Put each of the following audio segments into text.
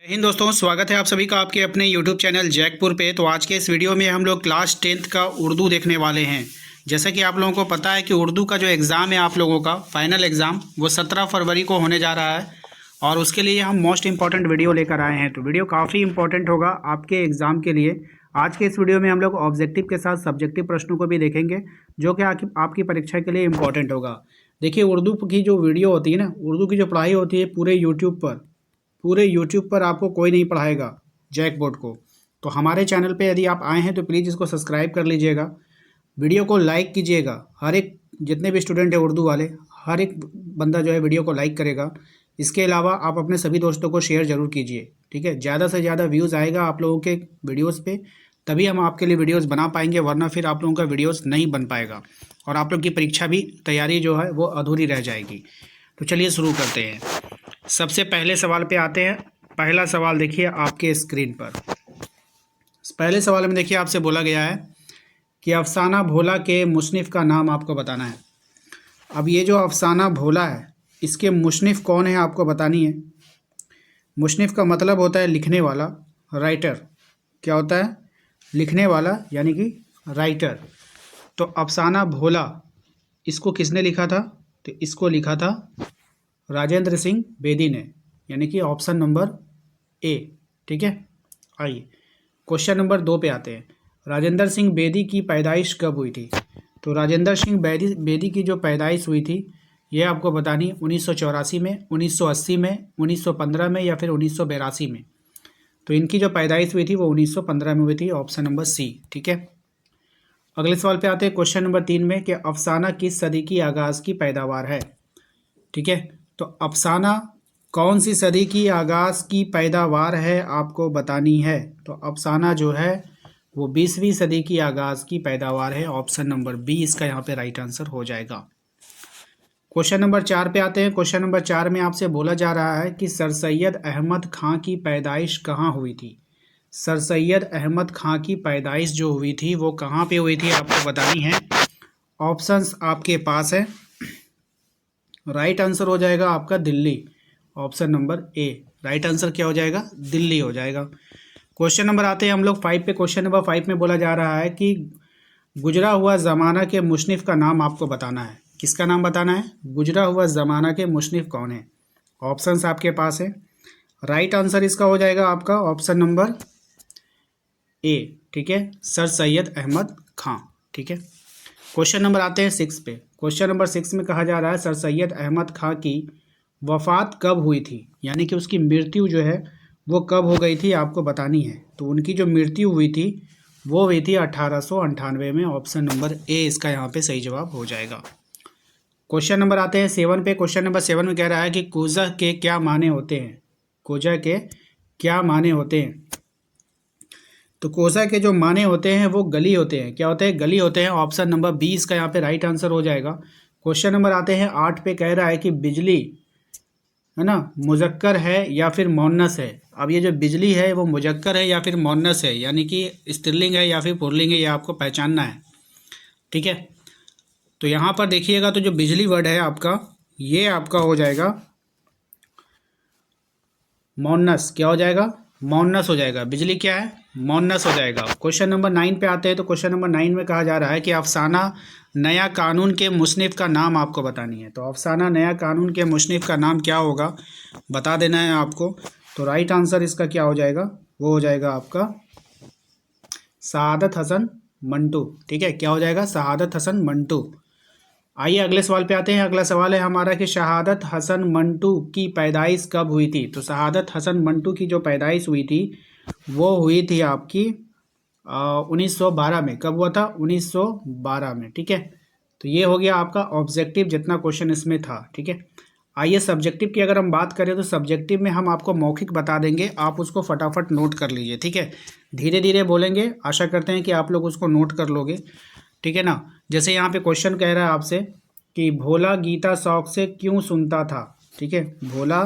जय हिंद दोस्तों, स्वागत है आप सभी का आपके अपने YouTube चैनल जैकपुर पे। तो आज के इस वीडियो में हम लोग क्लास 10th का उर्दू देखने वाले हैं। जैसा कि आप लोगों को पता है कि उर्दू का जो एग्ज़ाम है आप लोगों का फाइनल एग्ज़ाम वो 17 फरवरी को होने जा रहा है और उसके लिए हम मोस्ट इंपॉर्टेंट वीडियो लेकर आए हैं। तो वीडियो काफ़ी इंपॉर्टेंट होगा आपके एग्ज़ाम के लिए। आज के इस वीडियो में हम लोग ऑब्जेक्टिव के साथ सब्जेक्टिव प्रश्नों को भी देखेंगे जो कि आपकी परीक्षा के लिए इंपॉर्टेंट होगा। देखिए, उर्दू की जो वीडियो होती है ना, उर्दू की जो पढ़ाई होती है पूरे यूट्यूब पर आपको कोई नहीं पढ़ाएगा जैक बोर्ड को। तो हमारे चैनल पे यदि आप आए हैं तो प्लीज़ इसको सब्सक्राइब कर लीजिएगा, वीडियो को लाइक कीजिएगा। हर एक जितने भी स्टूडेंट है उर्दू वाले, हर एक बंदा जो है वीडियो को लाइक करेगा। इसके अलावा आप अपने सभी दोस्तों को शेयर ज़रूर कीजिए, ठीक है। ज़्यादा से ज़्यादा व्यूज़ आएगा आप लोगों के वीडियोज़ पे, तभी हम आपके लिए वीडियोज़ बना पाएंगे, वरना फिर आप लोगों का वीडियोज़ नहीं बन पाएगा और आप लोग की परीक्षा भी तैयारी जो है वो अधूरी रह जाएगी। तो चलिए शुरू करते हैं। सबसे पहले सवाल पे आते हैं। पहला सवाल देखिए आपके स्क्रीन पर। पहले सवाल में देखिए आपसे बोला गया है कि अफसाना भोला के मुसन्निफ़ का नाम आपको बताना है। अब ये जो अफसाना भोला है इसके मुसन्निफ़ कौन है आपको बतानी है। मुसन्निफ़ का मतलब होता है लिखने वाला, राइटर। क्या होता है? लिखने वाला, यानी कि राइटर। तो अफसाना भोला इसको किसने लिखा था? तो इसको लिखा था राजेंद्र सिंह बेदी ने, यानी कि ऑप्शन नंबर ए, ठीक है। आइए क्वेश्चन नंबर 2 पे आते हैं। राजेंद्र सिंह बेदी की पैदाइश कब हुई थी? तो राजेंद्र सिंह बेदी की जो पैदाइश हुई थी ये आपको बतानी 1984 में, 1980 में, 1915 में या फिर 1982 में। तो इनकी जो पैदाइश हुई थी वो 1915 में हुई थी, ऑप्शन नंबर सी, ठीक है। अगले सवाल पे आते हैं क्वेश्चन नंबर 3 में कि अफसाना किस सदी की आगाज़ की पैदावार है, ठीक है। तो अफसाना कौन सी सदी की आगाज़ की पैदावार है आपको बतानी है। तो अफसाना जो है वो 20वीं सदी की आगाज़ की पैदावार है, ऑप्शन नंबर बी इसका यहाँ पे राइट आंसर हो जाएगा। क्वेश्चन नंबर 4 पे आते हैं। क्वेश्चन नंबर 4 में आपसे बोला जा रहा है कि सर सैयद अहमद खां की पैदाइश कहाँ हुई थी। सर सैयद अहमद खां की पैदाइश जो हुई थी वो कहाँ पे हुई थी आपको बतानी है। ऑप्शंस आपके पास है। राइट आंसर हो जाएगा आपका Delhi, option number A. Right answer क्या हो जाएगा? दिल्ली हो जाएगा। क्वेश्चन नंबर आते हैं हम लोग 5 पे। क्वेश्चन नंबर 5 में बोला जा रहा है कि गुजरा हुआ ज़माना के मुसन्निफ़ का नाम आपको बताना है। किसका नाम बताना है? गुजरा हुआ ज़माना के मुसन्निफ़ कौन है? ऑप्शंस आपके पास है। राइट आंसर इसका हो जाएगा आपका ऑप्शन नंबर ए, ठीक है, सर सैयद अहमद खां, ठीक है। क्वेश्चन नंबर आते हैं 6 पे। क्वेश्चन नंबर 6 में कहा जा रहा है सर सैयद अहमद खां की वफ़ात कब हुई थी, यानी कि उसकी मृत्यु जो है वो कब हो गई थी आपको बतानी है। तो उनकी जो मृत्यु हुई थी वो हुई थी 1898 में, ऑप्शन नंबर ए इसका यहाँ पे सही जवाब हो जाएगा। क्वेश्चन नंबर आते हैं 7 पे। क्वेश्चन नंबर 7 में कह रहा है कि कोज़ा के क्या माने होते हैं। कोज़ा के क्या माने होते हैं? तो कोसा के जो माने होते हैं वो गली होते हैं। क्या होते हैं? गली होते हैं, ऑप्शन नंबर 20 का यहाँ पे राइट आंसर हो जाएगा। क्वेश्चन नंबर आते हैं 8 पे। कह रहा है कि बिजली है ना मुजक्कर है या फिर मोन्नस है। अब ये जो बिजली है वो मुजक्कर है या फिर मोन्नस है, यानी कि स्त्रीलिंग है या फिर पुल्लिंग है, ये आपको पहचानना है, ठीक है। तो यहाँ पर देखिएगा तो जो बिजली वर्ड है आपका, ये आपका हो जाएगा मोन्नस। क्या हो जाएगा? मोन्नस हो जाएगा। बिजली क्या है? मोन्नस हो जाएगा। क्वेश्चन नंबर 9 पे आते हैं। तो क्वेश्चन नंबर 9 में कहा जा रहा है कि अफसाना नया कानून के मुसन्निफ़ का नाम आपको बतानी है। तो अफसाना नया कानून के मुसन्निफ़ का नाम क्या होगा बता देना है आपको। तो राइट आंसर इसका क्या हो जाएगा? वो हो जाएगा आपका शहादत हसन मंटू, ठीक है। क्या हो जाएगा? शहादत हसन मंटू। आइए अगले सवाल पे आते हैं। अगला सवाल है हमारा कि शहादत हसन मंटू की पैदाइश कब हुई थी। तो शहादत हसन मंटू की जो पैदाइश हुई थी वो हुई थी आपकी 1912 में। कब हुआ था? 1912 में, ठीक है। तो ये हो गया आपका ऑब्जेक्टिव जितना क्वेश्चन इसमें था, ठीक है। आइए सब्जेक्टिव की अगर हम बात करें तो सब्जेक्टिव में हम आपको मौखिक बता देंगे, आप उसको फटाफट नोट कर लीजिए, ठीक है। धीरे धीरे बोलेंगे, आशा करते हैं कि आप लोग उसको नोट कर लोगे, ठीक है ना। जैसे यहाँ पे क्वेश्चन कह रहा है आपसे कि भोला गीता शौक से क्यों सुनता था, ठीक है। भोला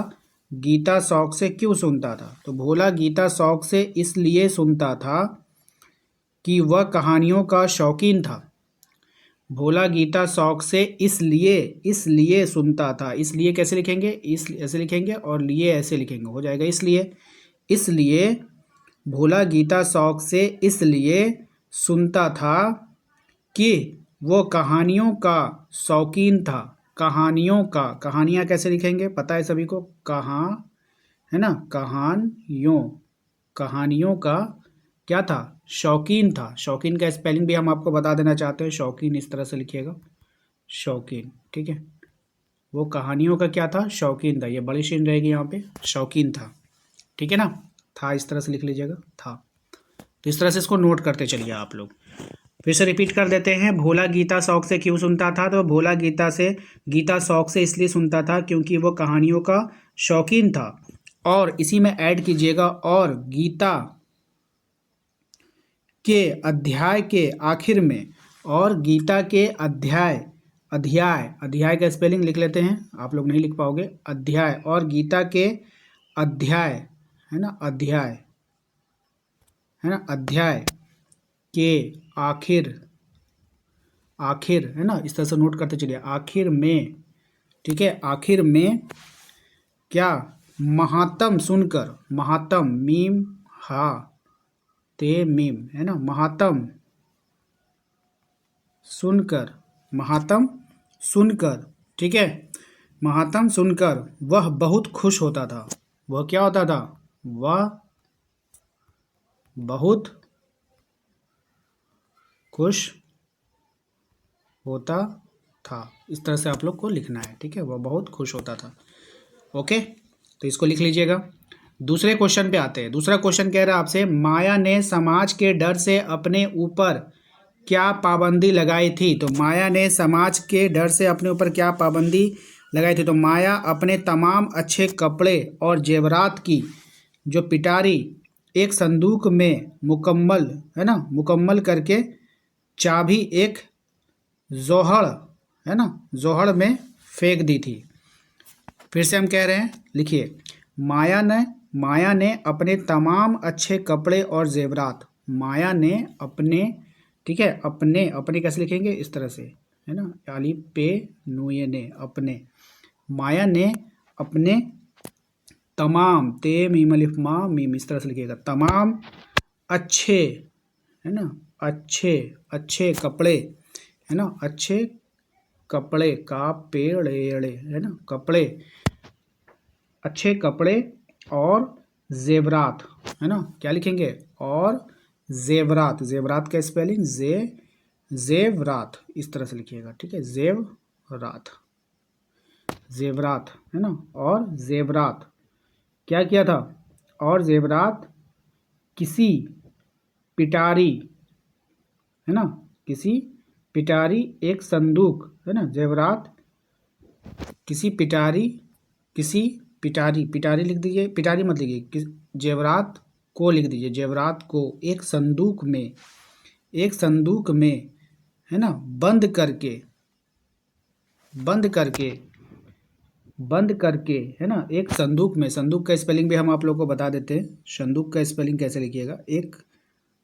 गीता शौक से क्यों सुनता था? तो भोला गीता शौक से इसलिए सुनता था कि वह कहानियों का शौकीन था। भोला गीता शौक से इसलिए सुनता था। इसलिए कैसे लिखेंगे? इस ऐसे लिखेंगे और लिए ऐसे लिखेंगे, हो जाएगा इसलिए। इसलिए भोला गीता शौक से इसलिए सुनता था कि वो कहानियों का शौकीन था। कहानियों का, कहानियाँ कैसे लिखेंगे पता है सभी को, कहाँ, है ना, कहानियों, कहानियों का क्या था, शौकीन था। शौकीन का स्पेलिंग भी हम आपको बता देना चाहते हैं, शौकीन इस तरह से लिखिएगा, शौकीन, ठीक है। वो कहानियों का क्या था, शौकीन था, ये बड़ी शीन रहेगी यहाँ पे, शौकीन था, ठीक है ना। था इस तरह से लिख लीजिएगा, था। तो इस तरह से इसको नोट करते चलिए आप लोग। फिर से रिपीट कर देते हैं, भोला गीता शौक से क्यों सुनता था, तो भोला गीता शौक से इसलिए सुनता था क्योंकि वो कहानियों का शौकीन था। और इसी में ऐड कीजिएगा, और गीता के अध्याय के आखिर में, और गीता के अध्याय, अध्याय, अध्याय का स्पेलिंग लिख लेते हैं, आप लोग नहीं लिख पाओगे, अध्याय, और गीता के अध्याय, है ना, अध्याय, है ना, अध्याय के आखिर, आखिर, है ना, इस तरह से नोट करते चलिए, आखिर में, ठीक है, आखिर में क्या, महात्म सुनकर, महात्म, मीम हा ते मीम, है ना, महात्म सुनकर, महात्म सुनकर, ठीक है, महात्म सुनकर वह बहुत खुश होता था। वह क्या होता था, वह बहुत खुश होता था। इस तरह से आप लोग को लिखना है, ठीक है, वह बहुत खुश होता था। ओके, तो इसको लिख लीजिएगा। दूसरे क्वेश्चन पे आते हैं। दूसरा क्वेश्चन कह रहा है आपसे, माया ने समाज के डर से अपने ऊपर क्या पाबंदी लगाई थी। तो माया ने समाज के डर से अपने ऊपर क्या पाबंदी लगाई थी। तो माया अपने तमाम अच्छे कपड़े और जेवरात की जो पिटारी एक संदूक में मुकम्मल, है ना, मुकम्मल करके चाबी एक जोहड़, है ना, जोहड़ में फेंक दी थी। फिर से हम कह रहे हैं, लिखिए, माया ने अपने तमाम अच्छे कपड़े और जेवरात, माया ने अपने, ठीक है, अपने, अपने कैसे लिखेंगे, इस तरह से, है ना, अलिफ पे नूये ने, अपने, माया ने अपने तमाम, ते मीम अलिफ मा मीम, इस तरह से लिखिएगा, तमाम अच्छे, है ना, अच्छे, अच्छे कपड़े, है ना, अच्छे कपड़े का पेड़े, है ना, कपड़े, अच्छे कपड़े और जेवरात, है ना, क्या लिखेंगे, और जेवरात, जेवरात का स्पेलिंग जेवरात, इस तरह से लिखिएगा, ठीक है, जेवरात, जेवरात, है ना, और जेवरात क्या किया था, और जेवरात किसी पिटारी, है ना, किसी पिटारी एक संदूक, है ना, जेवरात किसी पिटारी, किसी पिटारी, पिटारी लिख दीजिए, पिटारी मत लिखिए, जेवरात को लिख दीजिए, जेवरात को एक संदूक में, एक संदूक में, है ना, बंद करके, बंद करके, बंद करके, है ना, एक संदूक में, संदूक का स्पेलिंग भी हम आप लोग को बता देते हैं, संदूक का स्पेलिंग कैसे लिखिएगा, एक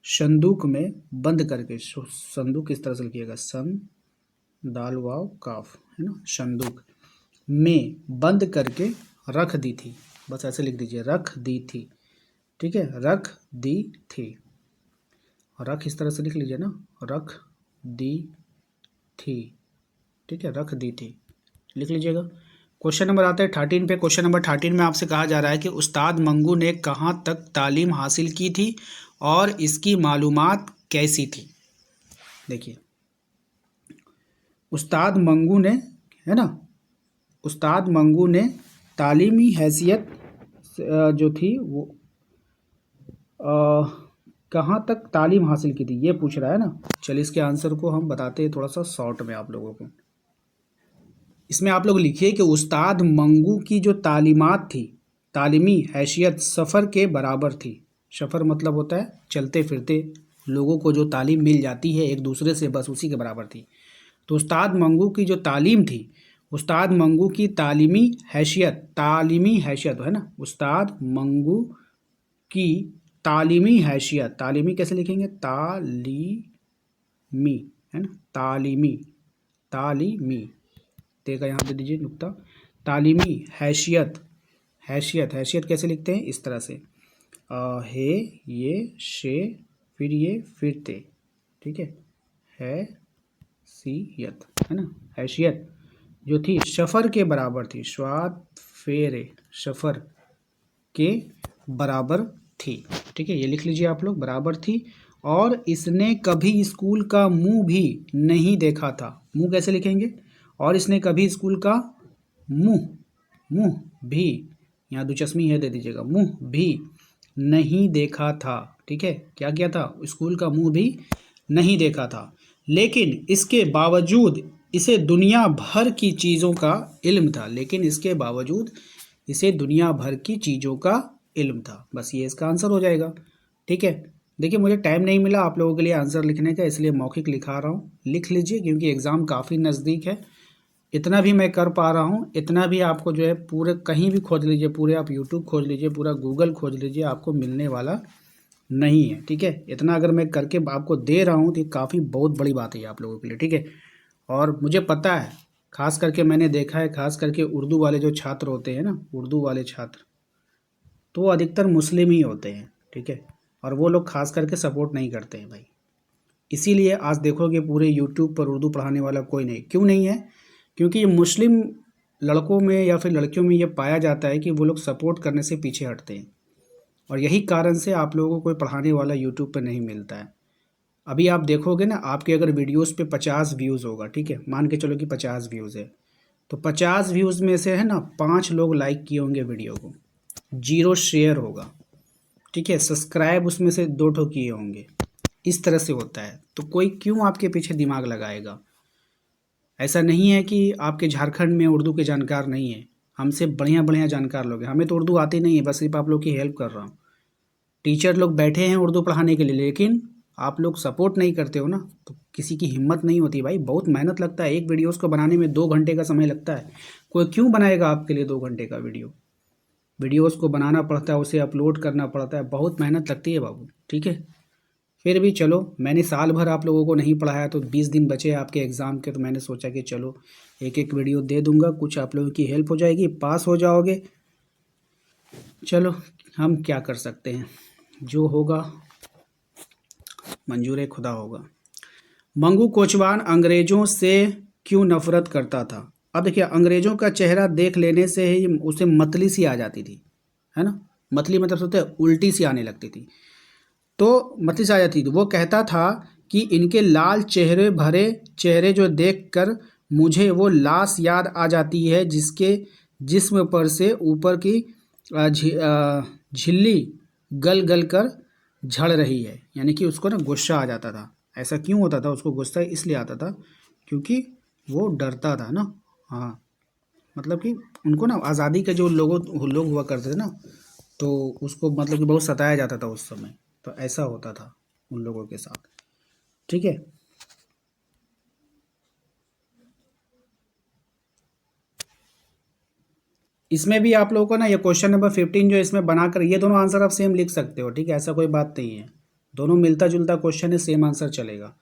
संदूक में बंद करके, संदूक इस तरह से लिखिएगा, सन दाल वाव काफ, है ना, संदूक में बंद करके रख दी थी, बस ऐसे लिख दीजिए, रख दी थी, ठीक है, रख दी थी, रख इस तरह से लिख लीजिए ना, रख दी थी, ठीक है, रख दी थी, लिख लीजिएगा। क्वेश्चन नंबर आता है 13 पे। क्वेश्चन नंबर 13 में आपसे कहा जा रहा है कि उस्ताद मंगू ने कहाँ तक तालीम हासिल की थी और इसकी मालूमात कैसी थी। देखिए, उस्ताद मंगू ने, है ना, उस्ताद मंगू ने तालीमी हैसियत जो थी वो कहाँ तक तालीम हासिल की थी, ये पूछ रहा है ना। चलिए इसके आंसर को हम बताते हैं थोड़ा सा शॉर्ट में आप लोगों को। इसमें आप लोग लिखिए कि उस्ताद मंगू की जो तालीमात थी, तालीमी हैसियत सफ़र के बराबर थी। सफ़र मतलब होता है चलते फिरते लोगों को जो तालीम मिल जाती है एक दूसरे से, बस उसी के बराबर थी। तो उस्ताद मंगू की जो तालीम थी, उस्ताद मंगू की तालीमी हैसियत है ना, उस्ताद मंगू की तालीमी हैसियत, तालीमी कैसे लिखेंगे, तालीमी, है ना, तालीमी, तालीमी, तेगा यहाँ दे दीजिए नुक्ता, तालीमी हैसियत, हैसियत, हैसियत कैसे लिखते हैं, इस तरह से, हे, ये, शे, फिर ये, फिर ते, ठीक है सीयत, है ना। हैसियत जो थी सफ़र के बराबर थी, स्वात फेरे सफ़र के बराबर थी, ठीक है। ये लिख लीजिए आप लोग, बराबर थी। और इसने कभी स्कूल का मुंह भी नहीं देखा था। मुंह कैसे लिखेंगे? और इसने कभी स्कूल का मुंह, मुंह भी, यहाँ दुचस्मी है दे दीजिएगा, मुंह भी नहीं देखा था, ठीक है। क्या किया था? स्कूल का मुंह भी नहीं देखा था। लेकिन इसके बावजूद इसे दुनिया भर की चीज़ों का इल्म था। लेकिन इसके बावजूद इसे दुनिया भर की चीज़ों का इल्म था। बस ये इसका आंसर हो जाएगा, ठीक है। देखिए मुझे टाइम नहीं मिला आप लोगों के लिए आंसर लिखने का, इसलिए मौखिक लिखा रहा हूँ। लिख लीजिए क्योंकि एग्ज़ाम काफ़ी नज़दीक है। इतना भी मैं कर पा रहा हूँ, इतना भी आपको जो है पूरे कहीं भी खोज लीजिए, पूरे आप यूट्यूब खोज लीजिए, पूरा गूगल खोज लीजिए, आपको मिलने वाला नहीं है, ठीक है। इतना अगर मैं करके आपको दे रहा हूँ तो ये काफ़ी बहुत बड़ी बात है आप लोगों के लिए, ठीक है। और मुझे पता है, खास करके मैंने देखा है, खास करके उर्दू वाले जो छात्र होते हैं ना, उर्दू वाले छात्र, तो अधिकतर मुस्लिम ही होते हैं, ठीक है। और वो लोग खास करके सपोर्ट नहीं करते हैं भाई। इसीलिए आज देखोगे पूरे यूट्यूब पर उर्दू पढ़ाने वाला कोई नहीं। क्यों नहीं है? क्योंकि ये मुस्लिम लड़कों में या फिर लड़कियों में ये पाया जाता है कि वो लोग सपोर्ट करने से पीछे हटते हैं। और यही कारण से आप लोगों को कोई पढ़ाने वाला यूट्यूब पर नहीं मिलता है। अभी आप देखोगे ना, आपके अगर वीडियोस पे 50 व्यूज़ होगा, ठीक है, मान के चलो कि 50 व्यूज़ है, तो 50 व्यूज़ में से है ना 5 लोग लाइक किए होंगे वीडियो को, 0 शेयर होगा, ठीक है, सब्सक्राइब उसमें से 2 ठो किए होंगे। इस तरह से होता है। तो कोई क्यों आपके पीछे दिमाग लगाएगा? ऐसा नहीं है कि आपके झारखंड में उर्दू के जानकार नहीं है, हमसे बढ़िया बढ़िया जानकार लोग हैं। हमें तो उर्दू आती नहीं है, बस सिर्फ आप लोग की हेल्प कर रहा हूँ। टीचर लोग बैठे हैं उर्दू पढ़ाने के लिए, लेकिन आप लोग सपोर्ट नहीं करते हो ना, तो किसी की हिम्मत नहीं होती भाई। बहुत मेहनत लगता है, एक वीडियोस को बनाने में 2 घंटे का समय लगता है। कोई क्यों बनाएगा आपके लिए 2 घंटे का वीडियो? वीडियोस को बनाना पड़ता है, उसे अपलोड करना पड़ता है, बहुत मेहनत लगती है बाबू, ठीक है। फिर भी चलो, मैंने साल भर आप लोगों को नहीं पढ़ाया, तो 20 दिन बचे आपके एग्ज़ाम के, तो मैंने सोचा कि चलो एक एक वीडियो दे दूंगा, कुछ आप लोगों की हेल्प हो जाएगी, पास हो जाओगे। चलो हम क्या कर सकते हैं, जो होगा मंजूर खुदा होगा। मंगू कोचवान अंग्रेज़ों से क्यों नफरत करता था? अब देखिए, अंग्रेज़ों का चेहरा देख लेने से ही उसे मतली सी आ जाती थी, है ना। मतली मतलब सोचते उल्टी सी आने लगती थी, तो मतली सी आ जाती थी। वो कहता था कि इनके लाल चेहरे भरे चेहरे जो देखकर मुझे वो लाश याद आ जाती है जिसके जिस्म पर से ऊपर की झिल्ली गल गल कर झड़ रही है। यानी कि उसको ना गुस्सा आ जाता था। ऐसा क्यों होता था? उसको गुस्सा इसलिए आता था क्योंकि वो डरता था ना। हाँ, मतलब कि उनको ना आज़ादी के जो लोग हुआ करते थे ना, तो उसको मतलब कि बहुत सताया जाता था उस समय। तो ऐसा होता था उन लोगों के साथ, ठीक है। इसमें भी आप लोगों को ना ये क्वेश्चन नंबर 15 जो इसमें बनाकर, ये दोनों आंसर आप सेम लिख सकते हो, ठीक है, ऐसा कोई बात नहीं है। दोनों मिलता जुलता क्वेश्चन है, सेम आंसर चलेगा।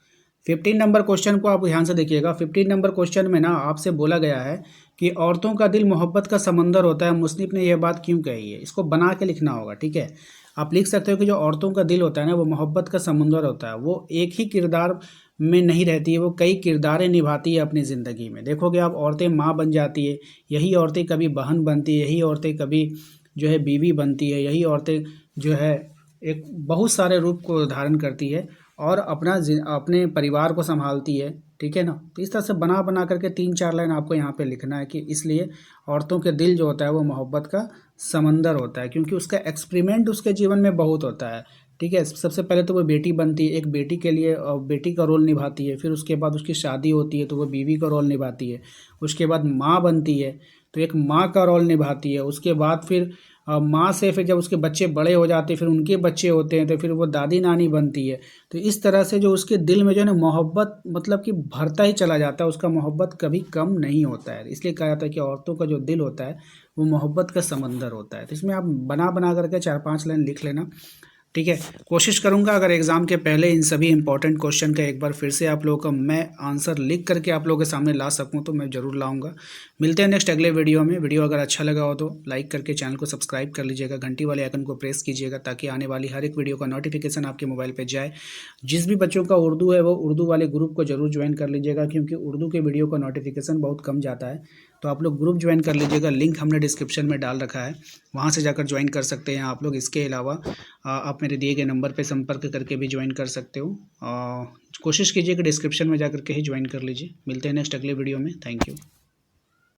15 नंबर क्वेश्चन को आप ध्यान से देखिएगा। 15 नंबर क्वेश्चन में ना आपसे बोला गया है कि औरतों का दिल मोहब्बत का समंदर होता है, मुस्लिम ने यह बात क्यों कही है? इसको बना के लिखना होगा, ठीक है। आप लिख सकते हो कि जो औरतों का दिल होता है ना, वो मोहब्बत का समंदर होता है। वो एक ही किरदार में नहीं रहती है, वो कई किरदारें निभाती है अपनी ज़िंदगी में। देखोगे आप, औरतें माँ बन जाती है, यही औरतें कभी बहन बनती है, यही औरतें कभी जो है बीवी बनती है, यही औरतें जो है एक बहुत सारे रूप को धारण करती है और अपने परिवार को संभालती है, ठीक है ना। तो इस तरह से बना बना करके 3-4 लाइन आपको यहाँ पे लिखना है कि इसलिए औरतों के दिल जो होता है वो मोहब्बत का समंदर होता है, क्योंकि उसका एक्सपेरिमेंट उसके जीवन में बहुत होता है, ठीक है। सबसे पहले तो वो बेटी बनती है, एक बेटी के लिए बेटी का रोल निभाती है, फिर उसके बाद उसकी शादी होती है तो वो बीवी का रोल निभाती है, उसके बाद माँ बनती है तो एक माँ का रोल निभाती है, उसके बाद फिर माँ से फिर जब उसके बच्चे बड़े हो जाते हैं, फिर उनके बच्चे होते हैं तो फिर वो दादी नानी बनती है। तो इस तरह से जो उसके दिल में जो है ना मोहब्बत मतलब कि भरता ही चला जाता है, उसका मोहब्बत कभी कम नहीं होता है। इसलिए कहा जाता है कि औरतों का जो दिल होता है वो मोहब्बत का समंदर होता है। तो इसमें आप बना बना करके 4-5 लाइन लिख लेना। ठीक है, कोशिश करूंगा अगर एग्ज़ाम के पहले इन सभी इंपॉर्टेंट क्वेश्चन का एक बार फिर से आप लोगों का मैं आंसर लिख करके आप लोगों के सामने ला सकूं तो मैं ज़रूर लाऊंगा। मिलते हैं नेक्स्ट अगले वीडियो में। वीडियो अगर अच्छा लगा हो तो लाइक करके चैनल को सब्सक्राइब कर लीजिएगा, घंटी वाले आइकन को प्रेस कीजिएगा ताकि आने वाली हर एक वीडियो का नोटिफिकेशन आपके मोबाइल पर जाए। जिस भी बच्चों का उर्दू है वो उर्दू वाले ग्रुप को जरूर ज्वाइन कर लीजिएगा, क्योंकि उर्दू के वीडियो का नोटिफिकेशन बहुत कम जाता है। तो आप लोग ग्रुप ज्वाइन कर लीजिएगा, लिंक हमने डिस्क्रिप्शन में डाल रखा है, वहाँ से जाकर ज्वाइन कर सकते हैं आप लोग। इसके अलावा आप मेरे दिए गए नंबर पे संपर्क करके भी ज्वाइन कर सकते हो। कोशिश कीजिए कि डिस्क्रिप्शन में जाकर के ही ज्वाइन कर लीजिए। मिलते हैं नेक्स्ट अगले वीडियो में। Thank you.